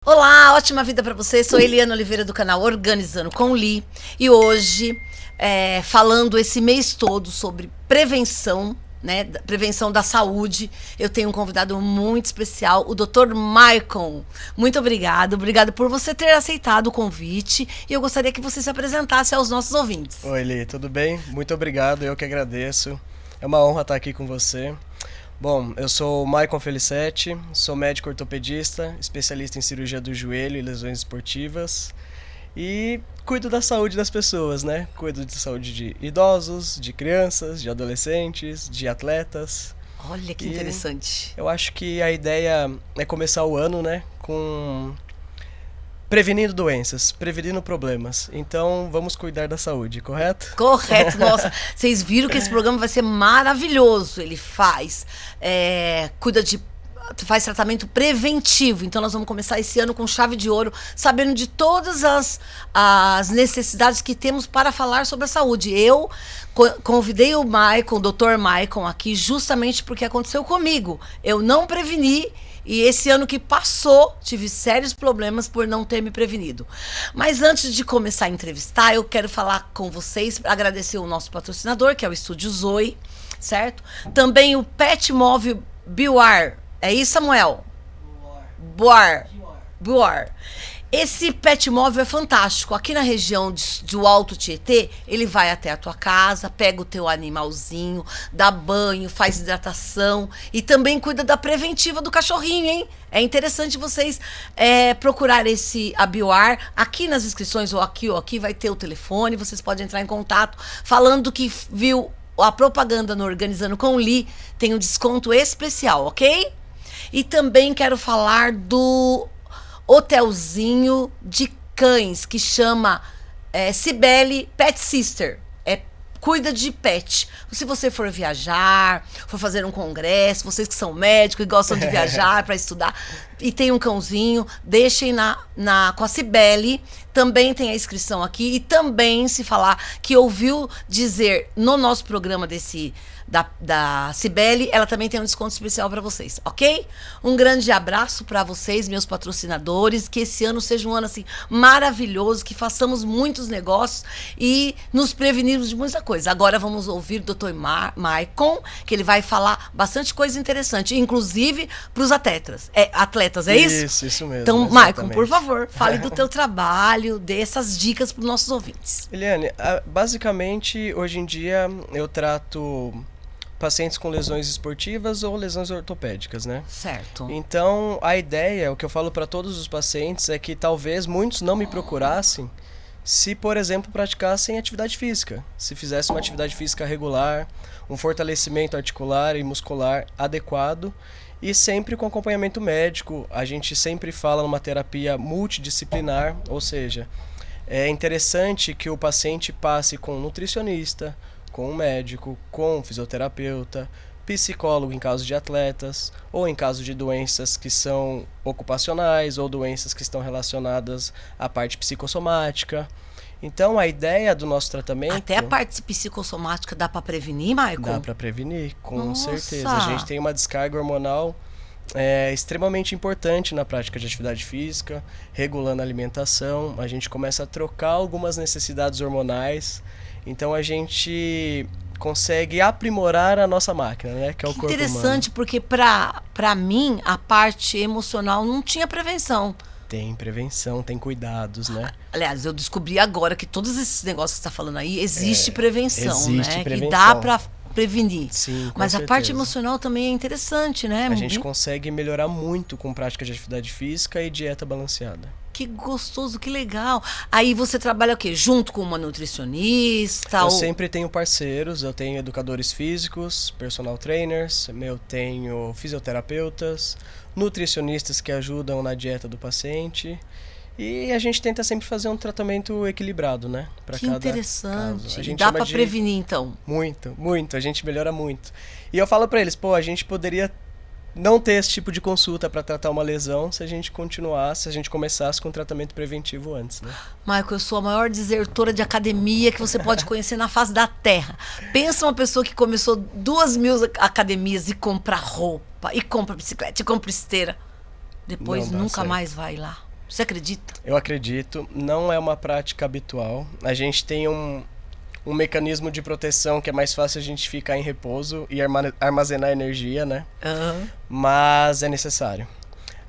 Olá, ótima vida pra você. Sou Eliana Oliveira do canal Organizando com Li e hoje falando esse mês todo sobre prevenção, né, prevenção da saúde. Eu tenho um convidado muito especial, o Dr. Maicon. Muito obrigado por você ter aceitado o convite e eu gostaria que você se apresentasse aos nossos ouvintes. Oi, Li, tudo bem? Muito obrigado, eu que agradeço. É uma honra estar aqui com você. Bom, eu sou o Maicon Felicetti, sou médico ortopedista, especialista em cirurgia do joelho e lesões esportivas e cuido da saúde das pessoas, né? Cuido de saúde de idosos, de crianças, de adolescentes, de atletas. Olha que E interessante. eu acho que a ideia é começar o ano, né, com prevenindo doenças, prevenindo problemas. Então, vamos cuidar da saúde, correto? Correto, nossa. Vocês viram que esse programa vai ser maravilhoso. Ele faz tratamento preventivo. Então, nós vamos começar esse ano com chave de ouro, sabendo de todas as necessidades que temos para falar sobre a saúde. Eu convidei o Maicon, o Dr. Maicon, aqui justamente porque aconteceu comigo. Eu não preveni. E esse ano que passou, tive sérios problemas por não ter me prevenido. Mas antes de começar a entrevistar, eu quero falar com vocês, agradecer o nosso patrocinador, que é o Estúdio Zoe, certo? Também o Pet Móvel Biwar. É isso, Samuel? Biwar. Esse pet móvel é fantástico. Aqui na região do Alto Tietê, ele vai até a tua casa, pega o teu animalzinho, dá banho, faz hidratação e também cuida da preventiva do cachorrinho, hein? É interessante vocês procurar a Bioar. Aqui nas inscrições ou aqui vai ter o telefone, vocês podem entrar em contato falando que viu a propaganda no Organizando com o Li, tem um desconto especial, ok? E também quero falar do hotelzinho de cães que chama Cibele Pet Sister. Cuida de pet. Se você for viajar, for fazer um congresso, vocês que são médicos e gostam de viajar para estudar e tem um cãozinho, deixem com a Cibele. Também tem a inscrição aqui e também se falar que ouviu dizer no nosso programa da Cibele, ela também tem um desconto especial para vocês, ok? Um grande abraço para vocês, meus patrocinadores, que esse ano seja um ano assim maravilhoso, que façamos muitos negócios e nos prevenirmos de muita coisa. Agora vamos ouvir o Dr. Maicon, que ele vai falar bastante coisa interessante, inclusive para os atletas. Atletas, é isso? Isso mesmo. Então, exatamente. Maicon, por favor, fale do teu trabalho, dê essas dicas para os nossos ouvintes. Eliane, basicamente, hoje em dia, eu trato pacientes com lesões esportivas ou lesões ortopédicas, né? Certo. Então, a ideia, o que eu falo para todos os pacientes é que talvez muitos não me procurassem se, por exemplo, praticassem atividade física. Se fizessem uma atividade física regular, um fortalecimento articular e muscular adequado e sempre com acompanhamento médico. A gente sempre fala numa terapia multidisciplinar, ou seja, é interessante que o paciente passe com um nutricionista, com um médico, com um fisioterapeuta, psicólogo em caso de atletas, ou em caso de doenças que são ocupacionais, ou doenças que estão relacionadas à parte psicossomática. Então, a ideia do nosso tratamento... Até a parte psicossomática dá para prevenir, Maicon? Dá para prevenir, com Nossa. certeza. A gente tem uma descarga hormonal extremamente importante na prática de atividade física, regulando a alimentação. A gente começa a trocar algumas necessidades hormonais. Então a gente consegue aprimorar a nossa máquina, né? Que é o corpo humano. Interessante, porque pra mim a parte emocional não tinha prevenção. Tem prevenção, tem cuidados, né? Aliás, eu descobri agora que todos esses negócios que você tá falando aí, existe prevenção, existe né? prevenção. Que dá pra prevenir. Sim, com Mas certeza. a parte emocional também é interessante, né? A gente consegue melhorar muito com prática de atividade física e dieta balanceada. Que gostoso, que legal. Aí você trabalha o quê? Junto com uma nutricionista? Eu sempre tenho parceiros, eu tenho educadores físicos, personal trainers, eu tenho fisioterapeutas, nutricionistas que ajudam na dieta do paciente. E a gente tenta sempre fazer um tratamento equilibrado, né? Pra que cada interessante. caso. A gente dá chama pra de... prevenir, então? Muito. A gente melhora muito. E eu falo pra eles, a gente poderia não ter esse tipo de consulta para tratar uma lesão se a gente começasse com tratamento preventivo antes, né? Michael, eu sou a maior desertora de academia que você pode conhecer na face da terra. Pensa uma pessoa que começou 2.000 academias e compra roupa, e compra bicicleta, e compra esteira. Depois nunca certo. mais vai lá. Você acredita? Eu acredito, não é uma prática habitual. A gente tem um mecanismo de proteção que é mais fácil a gente ficar em repouso e armazenar energia, né? Aham. Mas é necessário.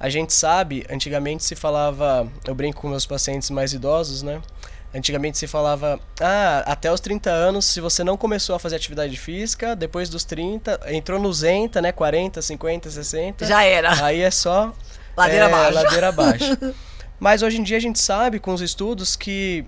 A gente sabe, antigamente se falava, eu brinco com meus pacientes mais idosos, né? Antigamente se falava, até os 30 anos, se você não começou a fazer atividade física, depois dos 30, entrou nos 80, né? 40, 50, 60. Já era. Aí é só Ladeira abaixo. ladeira abaixo. Mas hoje em dia a gente sabe, com os estudos, que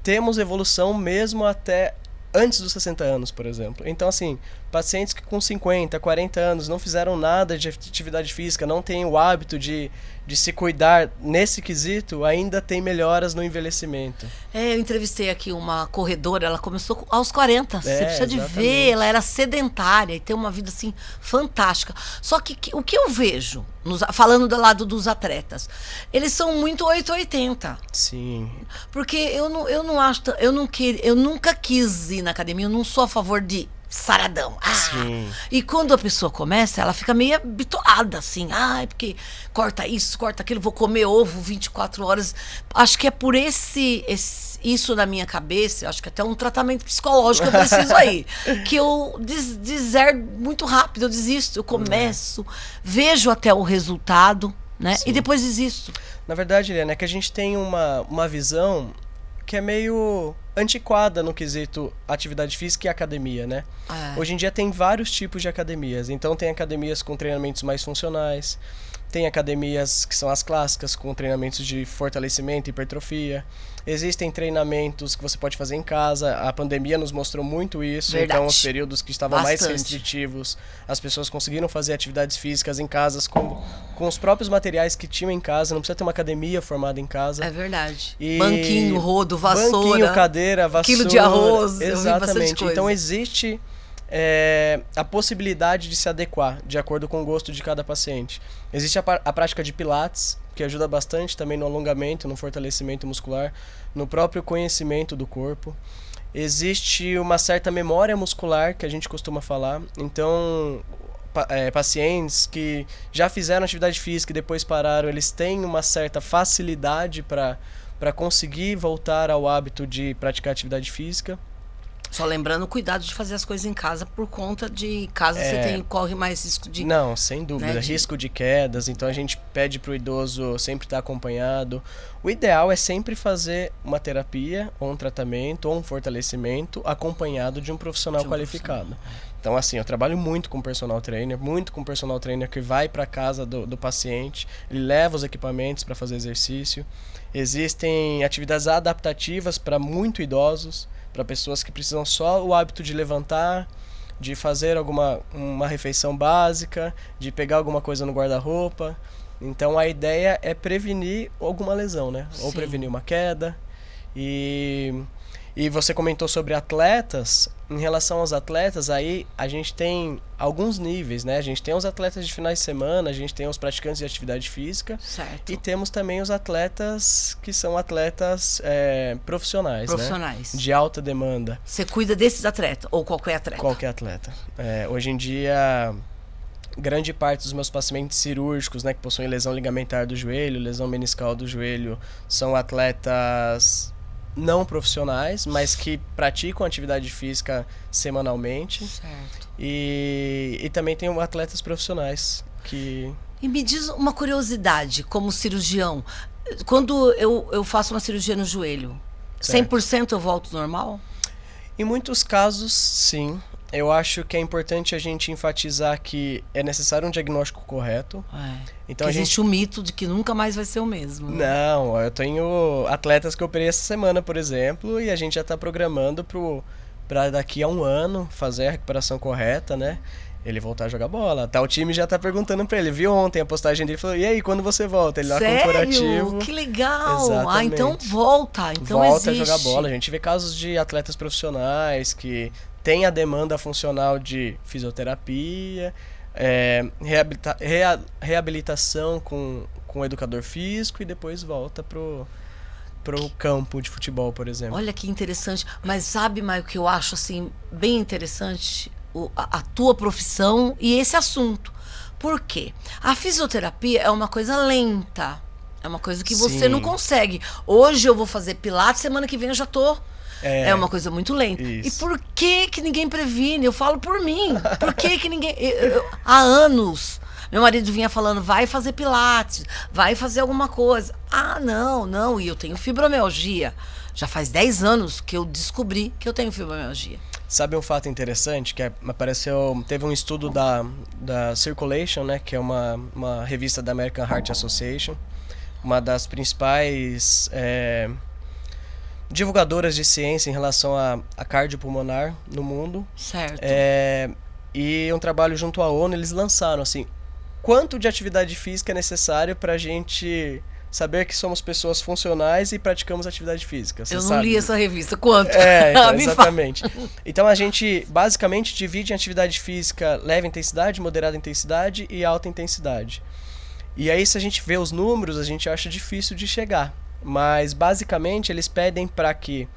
temos evolução mesmo até antes dos 60 anos, por exemplo. Então, assim, pacientes que com 50, 40 anos não fizeram nada de atividade física, não têm o hábito de se cuidar nesse quesito, ainda tem melhoras no envelhecimento. Eu entrevistei aqui uma corredora, ela começou aos 40. Você precisa de exatamente. ver, ela era sedentária e tem uma vida assim fantástica. Só que o que eu vejo, falando do lado dos atletas, eles são muito 880. Sim. Porque eu não acho, eu nunca quis ir na academia, eu não sou a favor de saradão. Sim. E quando a pessoa começa, ela fica meio bitolada, assim. Porque corta isso, corta aquilo, vou comer ovo 24 horas. Acho que é por isso na minha cabeça, acho que até um tratamento psicológico eu preciso aí. Que eu deserto muito rápido, eu desisto, eu começo, vejo até o resultado, né? Sim. E depois desisto. Na verdade, Helena, é que a gente tem uma visão que é meio antiquada no quesito atividade física e academia, né? Hoje em dia tem vários tipos de academias. Então tem academias com treinamentos mais funcionais, tem academias que são as clássicas com treinamentos de fortalecimento e hipertrofia. Existem treinamentos que você pode fazer em casa. A pandemia nos mostrou muito isso. Verdade. Então, os períodos que estavam mais Bastante. restritivos, as pessoas conseguiram fazer atividades físicas em casas com os próprios materiais que tinham em casa. Não precisa ter uma academia formada em casa. É verdade. E Banquinho, rodo, vassoura. Banquinho, cadeira, vassoura. Quilo de arroz. Eu vi bastante Exatamente. coisa. Então existe a possibilidade de se adequar de acordo com o gosto de cada paciente. Existe a prática de pilates, que ajuda bastante também no alongamento, no fortalecimento muscular, no próprio conhecimento do corpo. Existe uma certa memória muscular, que a gente costuma falar. Então, pacientes que já fizeram atividade física e depois pararam, eles têm uma certa facilidade para conseguir voltar ao hábito de praticar atividade física. Só lembrando o cuidado de fazer as coisas em casa por conta de caso você corre mais risco de... Não, sem dúvida. né, Risco de quedas, então a gente pede pro idoso sempre estar acompanhado. O ideal é sempre fazer uma terapia, ou um tratamento, ou um fortalecimento acompanhado de um profissional qualificado. Então, assim, eu trabalho muito com personal trainer, que vai para casa do paciente, ele leva os equipamentos para fazer exercício. Existem atividades adaptativas para muito idosos, para pessoas que precisam só o hábito de levantar, de fazer uma refeição básica, de pegar alguma coisa no guarda-roupa. Então a ideia é prevenir alguma lesão, né? Ou prevenir uma queda. E você comentou sobre atletas. Em relação aos atletas, aí a gente tem alguns níveis, né? A gente tem os atletas de finais de semana, a gente tem os praticantes de atividade física. Certo. E temos também os atletas que são atletas profissionais, né? De alta demanda. Você cuida desses atletas ou qualquer atleta? Qualquer atleta. Hoje em dia, grande parte dos meus pacientes cirúrgicos, né, que possuem lesão ligamentar do joelho, lesão meniscal do joelho, são atletas não profissionais, mas que praticam atividade física semanalmente. Certo. E também tem atletas profissionais que... E me diz uma curiosidade, como cirurgião. Quando eu faço uma cirurgia no joelho, Certo. 100% eu volto normal? Em muitos casos, sim. Eu acho que é importante a gente enfatizar que é necessário um diagnóstico correto. Então existe o mito de que nunca mais vai ser o mesmo. Né? Não, eu tenho atletas que eu operei essa semana, por exemplo, e a gente já está programando para daqui a um ano fazer a recuperação correta, né? Ele voltar a jogar bola. Tá, o time já tá perguntando para ele. Viu ontem a postagem dele e falou: e aí, quando você volta? Ele lá com o curativo. Que legal! Exatamente. Então volta. Então volta existe. A jogar bola. A gente vê casos de atletas profissionais que têm a demanda funcional de fisioterapia, reabilitação com educador físico e depois volta pro campo de futebol, por exemplo. Olha que interessante. Mas sabe, Maio, que eu acho assim bem interessante a tua profissão e esse assunto. Por quê? A fisioterapia é uma coisa lenta. É uma coisa que você não Sim. consegue. Hoje eu vou fazer pilates, semana que vem eu já tô. É. É uma coisa muito lenta. Isso. E por que que ninguém previne? Eu falo por mim. Por que que ninguém... há anos, meu marido vinha falando, vai fazer pilates, vai fazer alguma coisa. Ah, não. E eu tenho fibromialgia. Já faz 10 anos que eu descobri que eu tenho fibromialgia. Sabe um fato interessante que apareceu, teve um estudo da Circulation, né, que é uma revista da American Heart Association, uma das principais divulgadoras de ciência em relação a cardiopulmonar no mundo. Certo. E um trabalho junto à ONU, eles lançaram assim, quanto de atividade física é necessário para a gente saber que somos pessoas funcionais e praticamos atividade física. Você Eu não sabe? li essa revista. Quanto? Então, Me exatamente. Então a gente basicamente divide em atividade física leve intensidade, moderada intensidade e alta intensidade. E aí, se a gente vê os números, a gente acha difícil de chegar. Mas basicamente eles pedem para que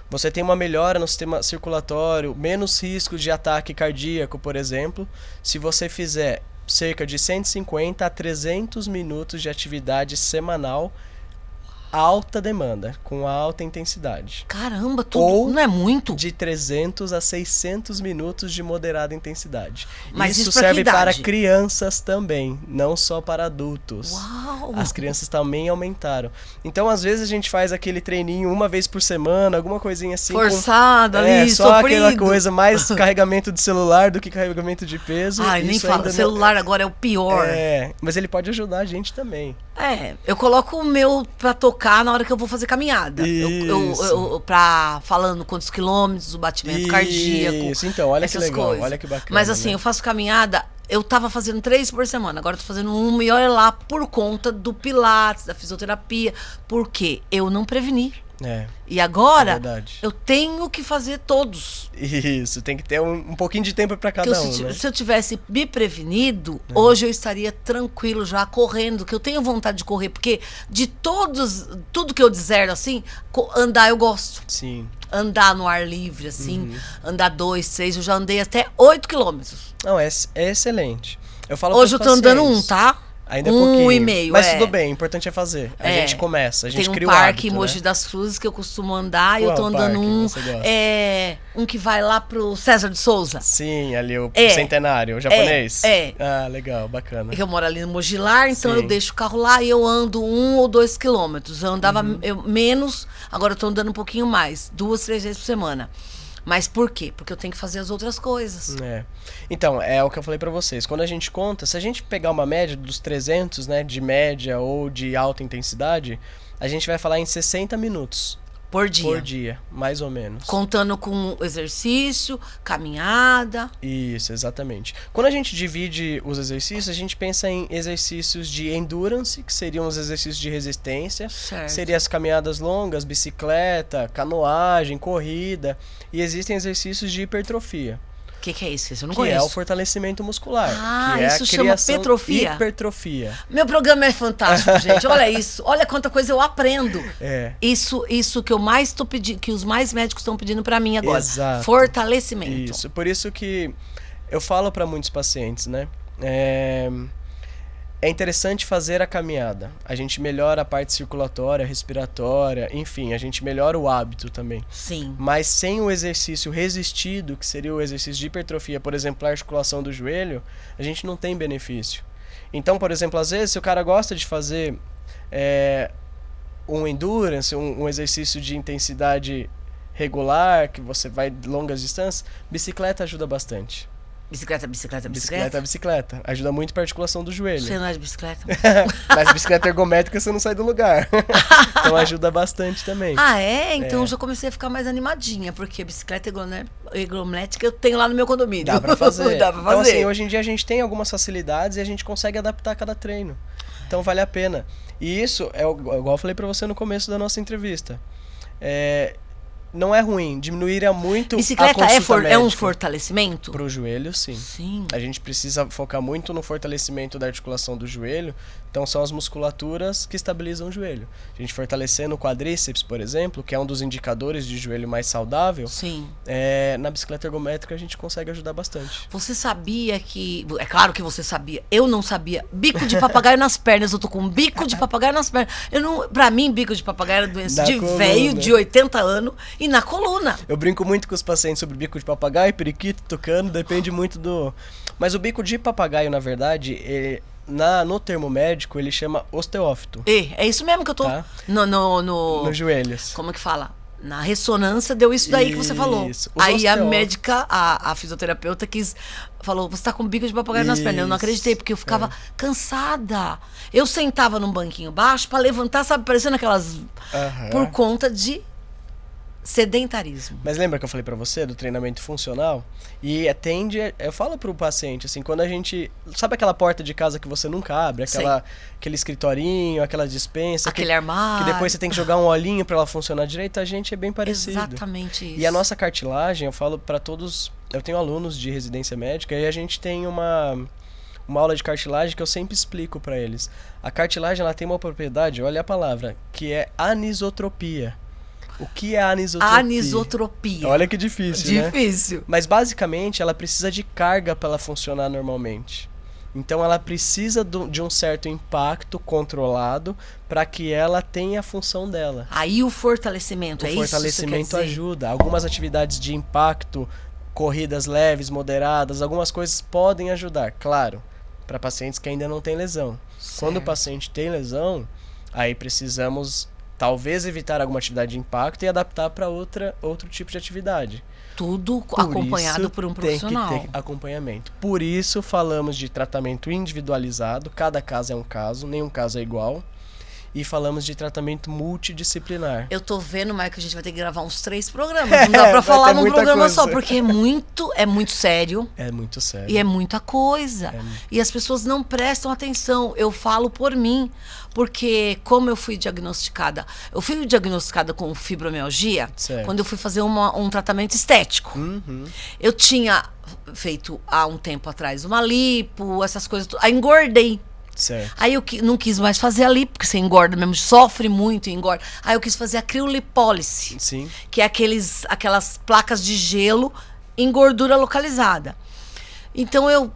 você tenha uma melhora no sistema circulatório, menos risco de ataque cardíaco, por exemplo, se você fizer cerca de 150 a 300 minutos de atividade semanal, alta demanda, com alta intensidade. Caramba, tudo Ou não é muito? De 300 a 600 minutos de moderada intensidade. Mas isso pra serve que para idade? crianças também, não só para adultos. Uau! As crianças também aumentaram. Então, às vezes, a gente faz aquele treininho uma vez por semana, alguma coisinha assim. Forçado ali, só sofrido. aquela coisa, mais carregamento de celular do que carregamento de peso. Ai, nem Isso fala, ainda o celular agora é o pior. mas ele pode ajudar a gente também. Eu coloco o meu pra tocar na hora que eu vou fazer caminhada. Isso. Falando quantos quilômetros, o batimento cardíaco. Isso, então, olha que essas legal, coisas. olha que bacana. Mas assim, né? eu faço caminhada, eu tava fazendo 3 por semana, agora eu tô fazendo uma e olha lá por conta do pilates, da fisioterapia, porque eu não preveni. E É agora, verdade. eu tenho que fazer todos. Isso, tem que ter um pouquinho de tempo para cada um, né? Se eu tivesse me prevenido, hoje eu estaria tranquilo já correndo, que eu tenho vontade de correr, porque de tudo que eu disser assim, andar eu gosto. Sim. Andar no ar livre, assim, andar 2, 6, eu já andei até 8 quilômetros. Não, é excelente. Eu falo Hoje eu pros tô andando pacientes, tá? Ainda é pouquinho. 1,5. Mas tudo bem, o importante é fazer. A É. gente começa, a gente Tem um cria o parque hábito, em Mogi né? das Cruzes que eu costumo andar e eu Qual tô andando parque um. você gosta? Um que vai lá pro César de Souza. Sim, ali o É. centenário, o japonês. É. Ah, legal, bacana. Que eu moro ali no Mogilar, então Sim. eu deixo o carro lá e eu ando 1 ou 2 quilômetros. Eu andava Uhum. menos, agora eu tô andando um pouquinho mais, 2, 3 vezes por semana. Mas por quê? Porque eu tenho que fazer as outras coisas. É. Então, é o que eu falei pra vocês. Quando a gente conta, se a gente pegar uma média dos 300, né, de média ou de alta intensidade, a gente vai falar em 60 minutos Por dia. por dia, mais ou menos. Contando com exercício, caminhada. Isso, exatamente. Quando a gente divide os exercícios, a gente pensa em exercícios de endurance, que seriam os exercícios de resistência. Certo. Seriam as caminhadas longas, bicicleta, canoagem, corrida. E existem exercícios de hipertrofia, O que é isso? Esse eu não que conheço. é o fortalecimento muscular. Ah, que é isso a chama criação petrofia? Hipertrofia. Meu programa é fantástico, gente. Olha isso. Olha quanta coisa eu aprendo. É. Isso que eu mais tô pedindo, que os mais médicos estão pedindo pra mim agora. Exato. Fortalecimento. Isso, por isso que eu falo para muitos pacientes, né? É interessante fazer a caminhada. A gente melhora a parte circulatória, respiratória, enfim, a gente melhora o hábito também. Sim. Mas sem o exercício resistido, que seria o exercício de hipertrofia, por exemplo, a articulação do joelho, a gente não tem benefício. Então, por exemplo, às vezes, se o cara gosta de fazer um endurance, um exercício de intensidade regular, que você vai longas distâncias, bicicleta ajuda bastante. Bicicleta. Bicicleta. Ajuda muito para a articulação do joelho. Você não é de bicicleta? Mas bicicleta ergométrica você não sai do lugar. Então ajuda bastante também. Ah, é? Então eu já comecei a ficar mais animadinha, porque bicicleta ergométrica eu tenho lá no meu condomínio. Dá pra fazer. Dá pra fazer. Então, assim, hoje em dia a gente tem algumas facilidades e a gente consegue adaptar cada treino. Então vale a pena. E isso é igual eu falei pra você no começo da nossa entrevista. não é ruim, diminuiria muito Bicicleta a é consulta um médica. fortalecimento? Pro joelho, sim. Sim. A gente precisa focar muito no fortalecimento da articulação do joelho. Então, são as musculaturas que estabilizam o joelho. A gente fortalecendo o quadríceps, por exemplo, que é um dos indicadores de joelho mais saudável. Sim. Na bicicleta ergométrica a gente consegue ajudar bastante. Você sabia que... É claro que você sabia. Eu não sabia. Bico de papagaio nas pernas. Eu tô com bico de papagaio nas pernas. Pra mim, bico de papagaio era doença de velho de 80 anos e na coluna. Eu brinco muito com os pacientes sobre bico de papagaio, periquito, tucano, depende muito do... Mas o bico de papagaio, na verdade, no termo médico, ele chama osteófito. É isso mesmo que eu tô... Tá. Nos joelhos. Como é que fala? Na ressonância deu isso daí que você falou. Aí a médica, a fisioterapeuta falou, você tá com bico de papagaio nas pernas. Eu não acreditei, porque eu ficava cansada. Eu sentava num banquinho baixo pra levantar, sabe, parecendo aquelas... Por conta de sedentarismo. Mas lembra que eu falei pra você do treinamento funcional? E eu falo pro paciente, assim, quando a gente... Sabe aquela porta de casa que você nunca abre? Aquele escritorinho, aquela despensa... Aquele armário. Que depois você tem que jogar um olhinho pra ela funcionar direito, a gente é bem parecido. Exatamente isso. E a nossa cartilagem, eu falo pra todos... Eu tenho alunos de residência médica e a gente tem uma aula de cartilagem que eu sempre explico pra eles. A cartilagem, ela tem uma propriedade, olha a palavra, que é anisotropia. O que é anisotropia? Anisotropia. Olha que difícil, né? Difícil. Mas basicamente ela precisa de carga para ela funcionar normalmente. Então ela precisa de um certo impacto controlado para que ela tenha a função dela. Aí o fortalecimento, O fortalecimento ajuda. Algumas atividades de impacto, corridas leves, moderadas, algumas coisas podem ajudar, claro, para pacientes que ainda não têm lesão. Certo. Quando o paciente tem lesão, aí precisamos talvez evitar alguma atividade de impacto e adaptar para outro tipo de atividade. Tudo acompanhado por um profissional. Tem que ter acompanhamento. Por isso falamos de tratamento individualizado, cada caso é um caso, nenhum caso é igual. E falamos de tratamento multidisciplinar. Eu tô vendo, Maicon, que a gente vai ter que gravar uns 3 programas. Não dá pra falar num programa só, porque é muito sério. É muito sério. E é muita coisa. E as pessoas não prestam atenção. Eu falo por mim, porque como eu fui diagnosticada com fibromialgia, certo. Quando eu fui fazer um tratamento estético. Uhum. Eu tinha feito há um tempo atrás uma lipo, essas coisas. Aí engordei. Certo. Aí eu não quis mais fazer a lipo, porque você engorda mesmo, sofre muito e engorda. Aí eu quis fazer a criolipólise. Sim. Que é aquelas placas de gelo em gordura localizada. Então eu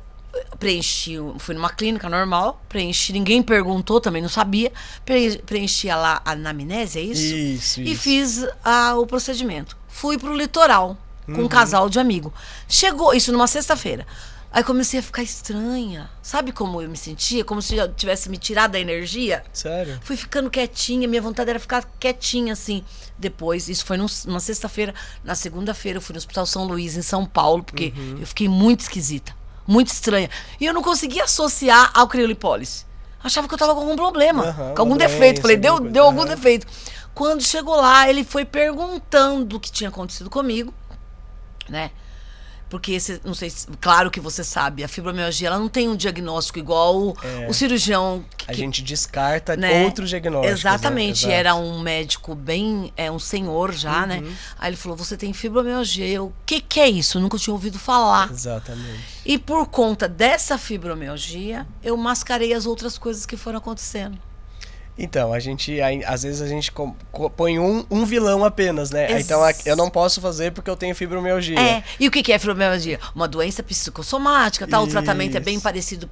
fui numa clínica normal, ninguém perguntou, também não sabia, preenchi lá a anamnese, é isso? Isso. E fiz o procedimento. Fui pro litoral com um casal de amigo. Chegou, isso numa sexta-feira. Aí comecei a ficar estranha. Sabe como eu me sentia? Como se eu tivesse me tirado a energia. Sério? Fui ficando quietinha. Minha vontade era ficar quietinha, assim. Depois, isso foi numa sexta-feira. Na segunda-feira eu fui no Hospital São Luís, em São Paulo. Porque eu fiquei muito esquisita. Muito estranha. E eu não conseguia associar ao criolipólise. Achava que eu tava com algum problema. Com algum defeito. Falei, deu algum defeito. Quando chegou lá, ele foi perguntando o que tinha acontecido comigo. Né? Porque, não sei, claro que você sabe, a fibromialgia ela não tem um diagnóstico igual o cirurgião. A gente descarta outros diagnósticos. Exatamente, né? era um médico um senhor já, né? Aí ele falou, você tem fibromialgia. O que é isso? Eu nunca tinha ouvido falar. Exatamente. E por conta dessa fibromialgia, eu mascarei as outras coisas que foram acontecendo. Então, às vezes a gente põe um vilão apenas, né? Então, eu não posso fazer porque eu tenho fibromialgia. E o que é fibromialgia? Uma doença psicossomática, tá? O tratamento é bem parecido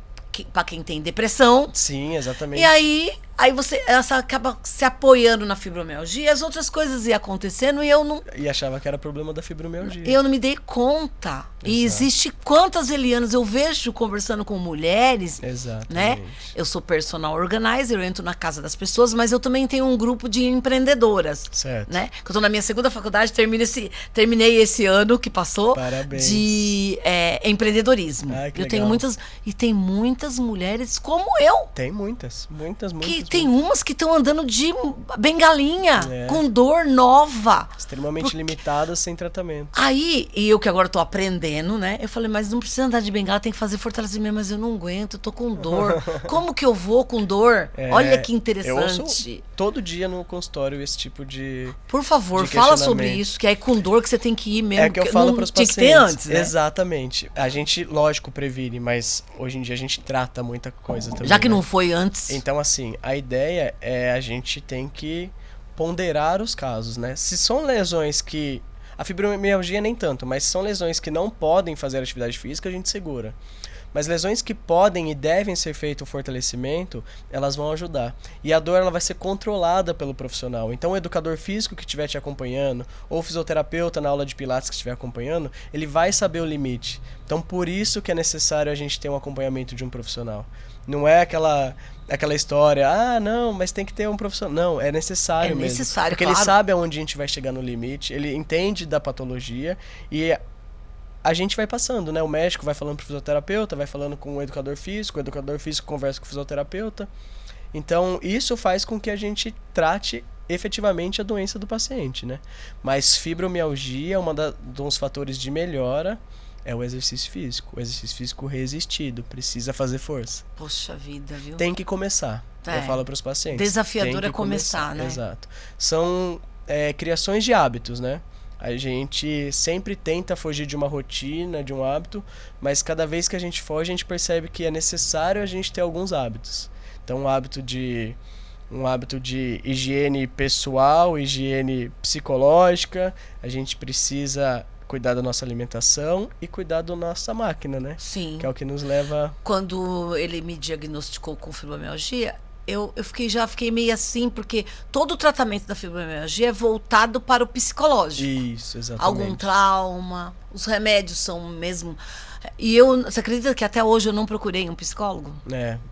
para quem tem depressão. Sim, exatamente. E aí ela acaba se apoiando na fibromialgia, as outras coisas iam acontecendo e eu não... E achava que era problema da fibromialgia. Eu não me dei conta. Exato. E existe quantas Elianas eu vejo conversando com mulheres. Exatamente. Né? Eu sou personal organizer, eu entro na casa das pessoas, mas eu também tenho um grupo de empreendedoras. Certo. Né? Eu tô na minha segunda faculdade, terminei esse ano que passou. Parabéns. De empreendedorismo. Que eu legal. tenho muitas mulheres como eu. Tem muitas. Que tem umas que estão andando de bengalinha, com dor nova. Extremamente limitadas, sem tratamento. Aí, e eu que agora tô aprendendo, né? Eu falei, mas não precisa andar de bengala, tem que fazer fortalecimento, mas eu não aguento, eu tô com dor. Como que eu vou com dor? Olha que interessante. todo dia no consultório esse tipo de Por favor, de fala sobre questionamento. isso, que é com dor que você tem que ir mesmo. É que eu falo para os tinha pacientes. que ter antes, né? Exatamente. A gente, lógico, previne, mas hoje em dia a gente trata muita coisa também. Já que né? não foi antes. Então, assim, a ideia é a gente tem que ponderar os casos, né? Se são lesões que... A fibromialgia nem tanto, mas se são lesões que não podem fazer atividade física, a gente segura. Mas lesões que podem e devem ser feito o fortalecimento, elas vão ajudar. E a dor ela vai ser controlada pelo profissional. Então o educador físico que estiver te acompanhando, ou o fisioterapeuta na aula de pilates que estiver acompanhando, ele vai saber o limite. Então por isso que é necessário a gente ter um acompanhamento de um profissional. Não é aquela história, não, mas tem que ter um profissional. Não, é necessário mesmo. Necessário, porque claro. ele sabe aonde a gente vai chegar no limite, ele entende da patologia e a gente vai passando, né? O médico vai falando pro fisioterapeuta, vai falando com o educador físico conversa com o fisioterapeuta. Então, isso faz com que a gente trate efetivamente a doença do paciente, né? Mas fibromialgia, dos fatores de melhora é o exercício físico. O exercício físico resistido, precisa fazer força. Poxa vida, viu? Tem que começar, eu falo para os pacientes. Desafiador é começar, né? Exato. São criações de hábitos, né? A gente sempre tenta fugir de uma rotina, de um hábito, mas cada vez que a gente foge, a gente percebe que é necessário a gente ter alguns hábitos. Então, um hábito de higiene pessoal, higiene psicológica, a gente precisa cuidar da nossa alimentação e cuidar da nossa máquina, né? Sim. Que é o que nos leva... Quando ele me diagnosticou com fibromialgia, eu fiquei meio assim, porque todo o tratamento da fibromialgia é voltado para o psicológico. Isso, exatamente. Algum trauma, os remédios são mesmo... E você acredita que até hoje eu não procurei um psicólogo?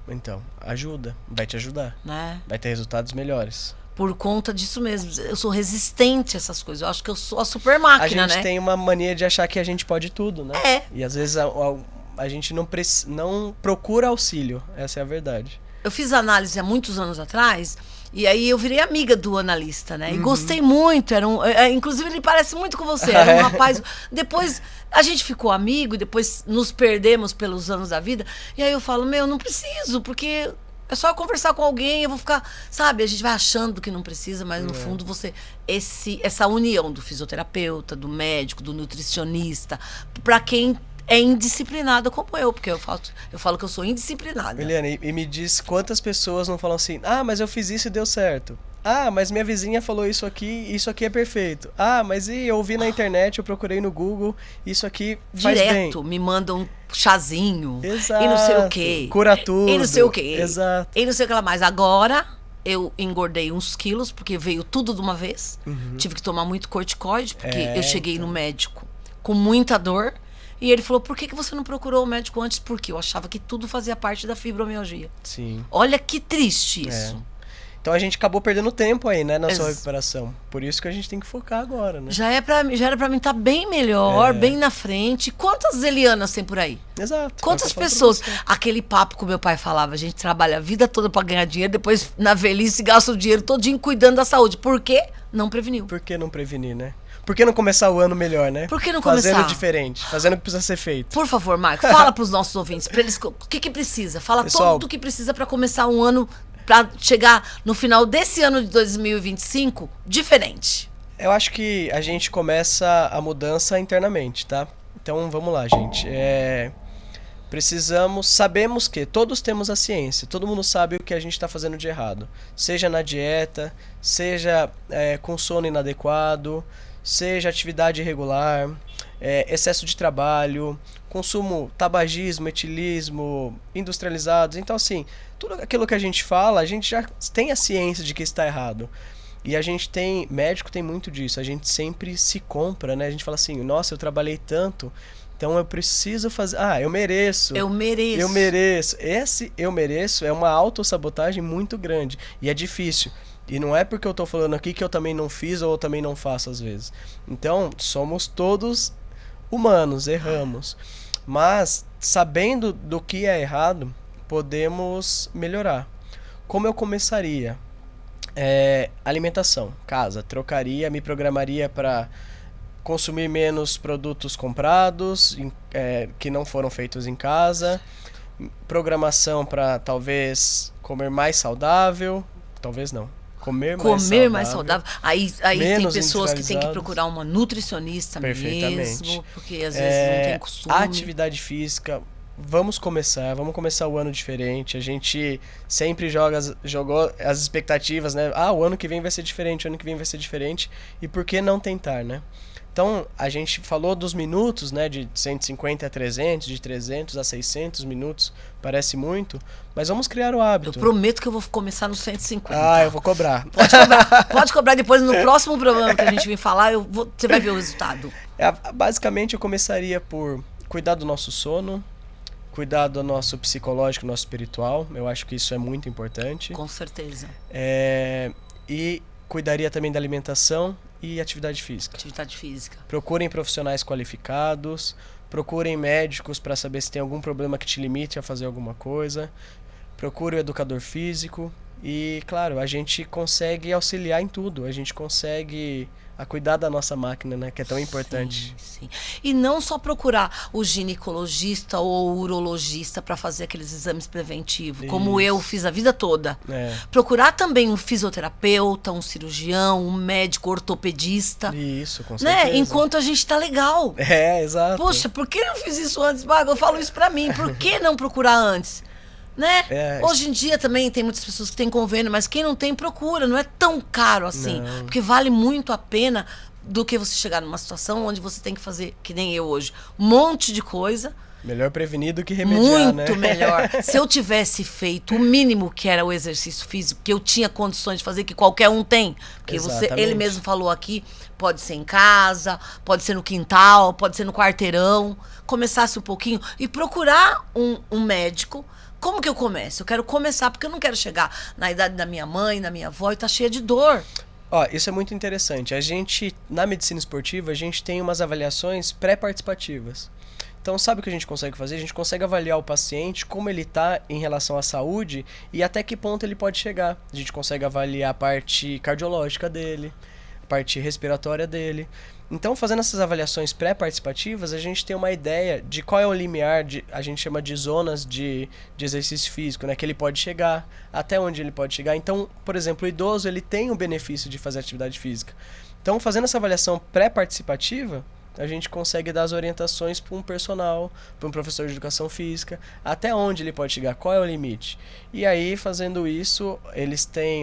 Então, ajuda, vai te ajudar. Né? Vai ter resultados melhores. Por conta disso mesmo. Eu sou resistente a essas coisas. Eu acho que eu sou a super máquina, né? A gente tem uma mania de achar que a gente pode tudo, né? E às vezes a gente não procura auxílio. Essa é a verdade. Eu fiz análise há muitos anos atrás, e aí eu virei amiga do analista, né? E gostei muito. Inclusive, ele parece muito com você. Era um rapaz... Depois, a gente ficou amigo, e depois nos perdemos pelos anos da vida. E aí eu falo, não preciso, porque... É só eu conversar com alguém, eu vou ficar... Sabe, a gente vai achando que não precisa, mas no fundo essa união do fisioterapeuta, do médico, do nutricionista, para quem é indisciplinada como eu, porque eu falo que eu sou indisciplinada. Eliane, e me diz quantas pessoas não falam assim, mas eu fiz isso e deu certo. Mas minha vizinha falou isso aqui é perfeito. Mas eu ouvi na internet, eu procurei no Google, isso aqui faz Direto, bem. me mandam chazinho, Exato. e não sei o quê. Cura tudo. E não sei o quê. Exato. E não sei o que lá mais. Agora, eu engordei uns quilos, porque veio tudo de uma vez. Tive que tomar muito corticoide, porque eu cheguei no médico com muita dor. E ele falou, por que você não procurou o médico antes? Porque eu achava que tudo fazia parte da fibromialgia. Sim. Olha que triste isso. Então a gente acabou perdendo tempo aí, né, na sua recuperação. Por isso que a gente tem que focar agora, né? Já era pra mim estar bem melhor, bem na frente. Quantas Elianas tem por aí? Exato. Quantas pessoas? Aquele papo que o meu pai falava, a gente trabalha a vida toda pra ganhar dinheiro, depois na velhice gasta o dinheiro todinho cuidando da saúde. Por quê? Não preveniu. Por que não prevenir, né? Por que não começar o ano melhor, né? Por que não começar? Fazendo diferente, fazendo o que precisa ser feito. Por favor, Marco, fala pros nossos ouvintes, pra eles, o que precisa. Fala Pessoal, tudo o que precisa pra começar um ano, pra chegar no final desse ano de 2025 diferente. Eu acho que a gente começa a mudança internamente, tá? Então vamos lá, gente. Sabemos que todos temos a ciência, todo mundo sabe o que a gente está fazendo de errado. Seja na dieta, seja com sono inadequado, seja atividade irregular, excesso de trabalho, consumo, tabagismo, etilismo, industrializados. Então, assim, tudo aquilo que a gente fala, a gente já tem a ciência de que está errado. E a gente médico tem muito disso, a gente sempre se compra, né? A gente fala assim, nossa, eu trabalhei tanto, então eu preciso fazer... eu mereço. Eu mereço. Eu mereço. Esse eu mereço é uma autossabotagem muito grande. E é difícil. E não é porque eu tô falando aqui que eu também não fiz ou eu também não faço às vezes. Então, somos todos humanos, erramos. Mas, sabendo do que é errado, podemos melhorar. Como eu começaria? Alimentação, casa. Me programaria para consumir menos produtos comprados, que não foram feitos em casa. Programação para talvez comer mais saudável. Talvez não. Comer mais saudável. Aí tem pessoas que têm que procurar uma nutricionista mesmo, porque às vezes não tem costume. Atividade física, vamos começar o ano diferente. A gente sempre jogou as expectativas, né? O ano que vem vai ser diferente, e por que não tentar, né? Então, a gente falou dos minutos, né, de 150 a 300, de 300 a 600 minutos, parece muito, mas vamos criar o hábito. Eu prometo que eu vou começar nos 150. Eu vou cobrar. Pode cobrar depois, no próximo programa que a gente vir falar, você vai ver o resultado. Basicamente, eu começaria por cuidar do nosso sono, cuidar do nosso psicológico, nosso espiritual, eu acho que isso é muito importante. Com certeza. E cuidaria também da alimentação e atividade física. Procurem profissionais qualificados, procurem médicos para saber se tem algum problema que te limite a fazer alguma coisa. Procure o educador físico e, claro, a gente consegue auxiliar em tudo. A gente consegue cuidar da nossa máquina, né, que é tão importante. Sim. E não só procurar o ginecologista ou o urologista para fazer aqueles exames preventivos, como eu fiz a vida toda. Procurar também um fisioterapeuta, um cirurgião, um médico ortopedista. Isso, com certeza. Né? Enquanto a gente tá legal. Exato. Poxa, por que não fiz isso antes? Eu falo isso para mim. Por que não procurar antes? Né? Hoje em dia também tem muitas pessoas que têm convênio, mas quem não tem, procura. Não é tão caro assim. Não. Porque vale muito a pena do que você chegar numa situação onde você tem que fazer, que nem eu hoje, um monte de coisa. Melhor prevenir do que remediar, muito melhor. Se eu tivesse feito o mínimo que era o exercício físico, que eu tinha condições de fazer, que qualquer um tem. Porque ele mesmo falou aqui, pode ser em casa, pode ser no quintal, pode ser no quarteirão. Começasse um pouquinho e procurar um médico. Como que eu começo? Eu quero começar, porque eu não quero chegar na idade da minha mãe, da minha avó e tá cheia de dor. Isso é muito interessante. A gente, na medicina esportiva, a gente tem umas avaliações pré-participativas. Então, sabe o que a gente consegue fazer? A gente consegue avaliar o paciente, como ele está em relação à saúde e até que ponto ele pode chegar. A gente consegue avaliar a parte cardiológica dele, a parte respiratória dele. Então, fazendo essas avaliações pré-participativas, a gente tem uma ideia de qual é o limiar, a gente chama de zonas de exercício físico, né, que ele pode chegar, até onde ele pode chegar. Então, por exemplo, o idoso ele tem o benefício de fazer atividade física. Então, fazendo essa avaliação pré-participativa, a gente consegue dar as orientações para um personal, para um professor de educação física, até onde ele pode chegar, qual é o limite. E aí, fazendo isso,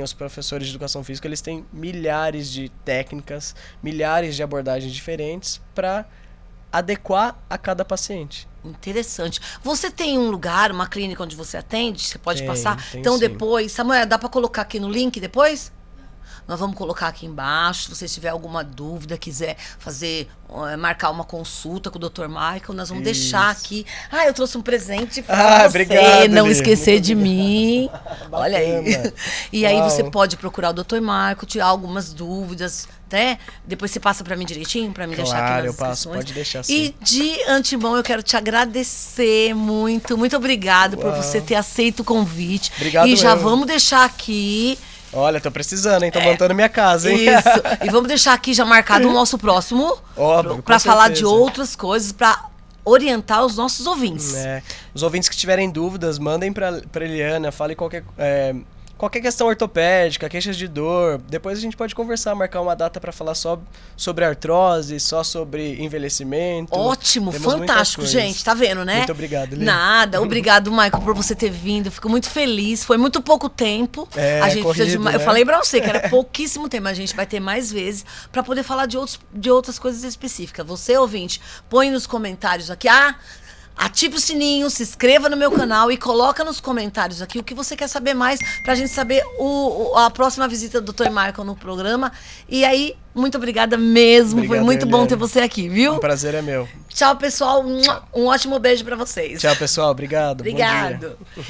os professores de educação física, eles têm milhares de técnicas, milhares de abordagens diferentes para adequar a cada paciente. Interessante. Você tem um lugar, uma clínica onde você atende? Você pode passar? Então, sim. Depois, Samuel, dá para colocar aqui no link depois? Nós vamos colocar aqui embaixo. Se você tiver alguma dúvida, quiser marcar uma consulta com o Dr. Michael, nós vamos deixar aqui. Eu trouxe um presente para você obrigado, não Lê. esquecer de mim. Olha aí. E aí Uau. você pode procurar o Dr. Michael, tirar algumas dúvidas, né? Depois você passa para mim direitinho, para me deixar aqui nas Claro, inscrições. pode deixar sim. E de antemão eu quero te agradecer muito. Muito obrigado por você ter aceito o convite. Obrigado. E já vamos deixar aqui. Olha, tô precisando, hein? Tô montando minha casa, hein? Isso. E vamos deixar aqui já marcado o nosso próximo. Óbvio, para falar certeza. de outras coisas, para orientar os nossos ouvintes. Os ouvintes que tiverem dúvidas, mandem pra Eliana, falem qualquer questão ortopédica, queixas de dor. Depois a gente pode conversar, marcar uma data para falar só sobre artrose, só sobre envelhecimento. Ótimo, fantástico, gente. Tá vendo, né? Muito obrigado, Lê. Nada. Obrigado, Michael, por você ter vindo. Fico muito feliz. Foi muito pouco tempo. A gente corrido, precisa de né? Eu falei pra você que era pouquíssimo tempo. A gente vai ter mais vezes para poder falar de outras coisas específicas. Você, ouvinte, põe nos comentários aqui. Ative o sininho, se inscreva no meu canal e coloca nos comentários aqui o que você quer saber mais, pra gente saber a próxima visita do Dr. Michael no programa. E aí, muito obrigada mesmo. Obrigado, foi muito bom Eliane. ter você aqui, viu? Um prazer é meu. Tchau, pessoal. Um ótimo beijo pra vocês. Tchau, pessoal. Obrigado. Obrigado. Bom dia.